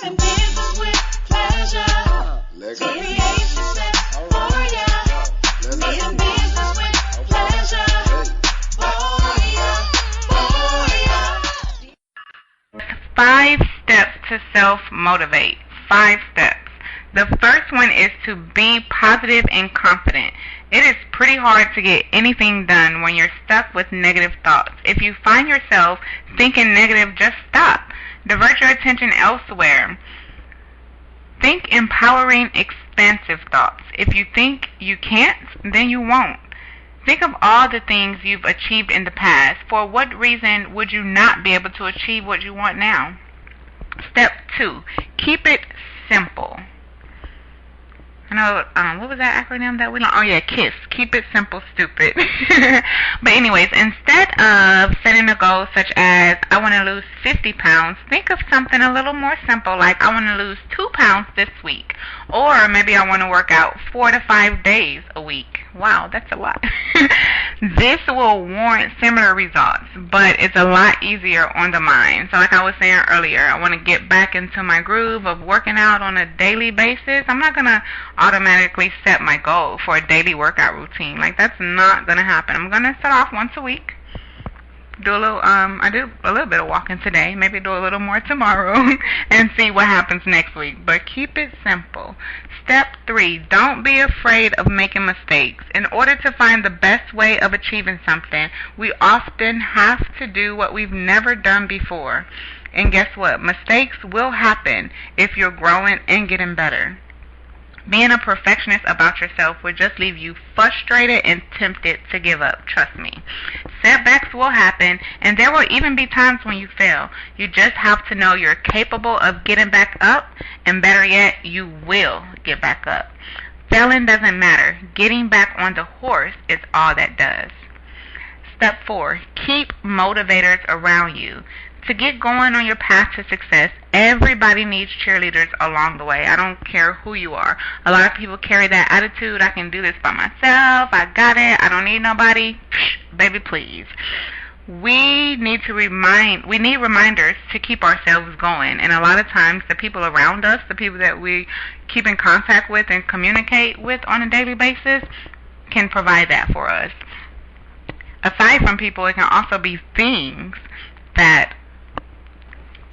Doing business with pleasure. Create success for ya. Doing business with pleasure. For ya. 5 steps to self-motivate. 5 steps. The first one is to be positive and confident. It is pretty hard to get anything done when you're stuck with negative thoughts. If you find yourself thinking negative, just stop. Divert your attention elsewhere. Think empowering, expansive thoughts. If you think you can't, then you won't. Think of all the things you've achieved in the past. For what reason would you not be able to achieve what you want now? Step 2, keep it simple. I know, what was that acronym that we learned? Oh yeah, KISS. Keep it simple, stupid. But anyways, instead of setting a goal such as, I want to lose 50 pounds, think of something a little more simple, like I want to lose 2 pounds this week. Or maybe I want to work out 4 to 5 days a week. Wow, that's a lot. This will warrant similar results, but it's a lot easier on the mind. So like I was saying earlier, I want to get back into my groove of working out on a daily basis. I'm not going to automatically set my goal for a daily workout routine. Like, that's not going to happen. I'm going to start off once a week. Do a little, I do a little bit of walking today, maybe do a little more tomorrow, and see what happens next week. But keep it simple. Step 3, don't be afraid of making mistakes. In order to find the best way of achieving something, we often have to do what we've never done before. And guess what? Mistakes will happen if you're growing and getting better. Being a perfectionist about yourself will just leave you frustrated and tempted to give up. Trust me. Setbacks will happen, and there will even be times when you fail. You just have to know you're capable of getting back up, and better yet, you will get back up. Failing doesn't matter. Getting back on the horse is all that does. Step 4, keep motivators around you. To get going on your path to success, everybody needs cheerleaders along the way. I don't care who you are. A lot of people carry that attitude, I can do this by myself, I got it, I don't need nobody. Baby, please. We need reminders to keep ourselves going. And a lot of times the people around us, the people that we keep in contact with and communicate with on a daily basis, can provide that for us. Aside from people, it can also be things that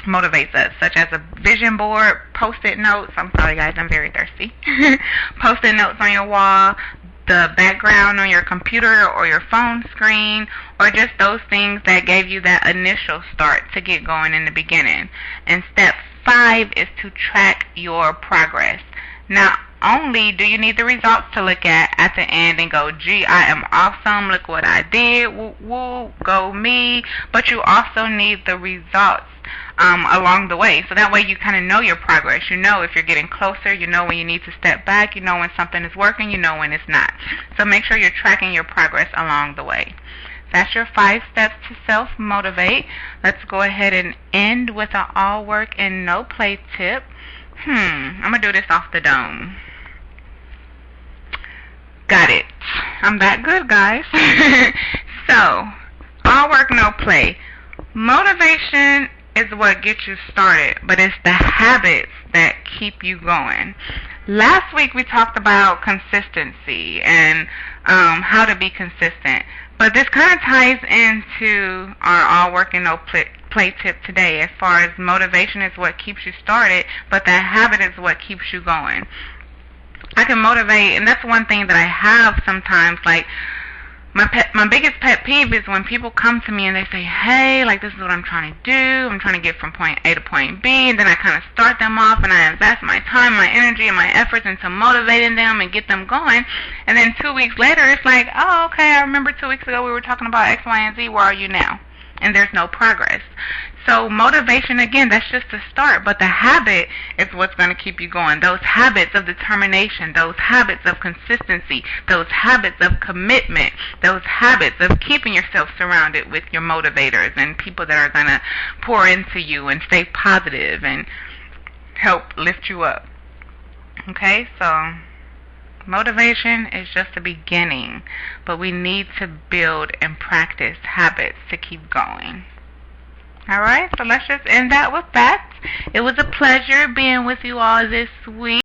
motivates us, such as a vision board, post-it notes. I'm sorry guys, I'm very thirsty. Post-it notes on your wall, the background on your computer or your phone screen, or just those things that gave you that initial start to get going in the beginning. And step 5 is to track your progress. Not only do you need the results to look at the end and go, gee, I am awesome, look what I did, woo, woo, go me, but you also need the results along the way. So that way you kind of know your progress. You know if you're getting closer. You know when you need to step back. You know when something is working. You know when it's not. So make sure you're tracking your progress along the way. That's your 5 steps to self-motivate. Let's go ahead and end with an all work and no play tip. I'm going to do this off the dome. Got it. I'm that good, guys. So, all work, no play. Motivation is what gets you started, but it's the habits that keep you going. Last week we talked about consistency and how to be consistent, but this kind of ties into our all work and no play tip today, as far as motivation is what keeps you started, but the habit is what keeps you going. I can motivate, and that's one thing that I have sometimes, like, my biggest pet peeve is when people come to me and they say, hey, like, this is what I'm trying to do. I'm trying to get from point A to point B, and then I kind of start them off and I invest my time, my energy, and my efforts into motivating them and get them going. And then 2 weeks later, it's like, oh, okay, I remember 2 weeks ago we were talking about X, Y, and Z. Where are you now? And there's no progress. So motivation, again, that's just a start, but the habit is what's going to keep you going. Those habits of determination, those habits of consistency, those habits of commitment, those habits of keeping yourself surrounded with your motivators and people that are going to pour into you and stay positive and help lift you up. Okay, so motivation is just the beginning, but we need to build and practice habits to keep going. Alright, so let's just end that with that. It was a pleasure being with you all this week.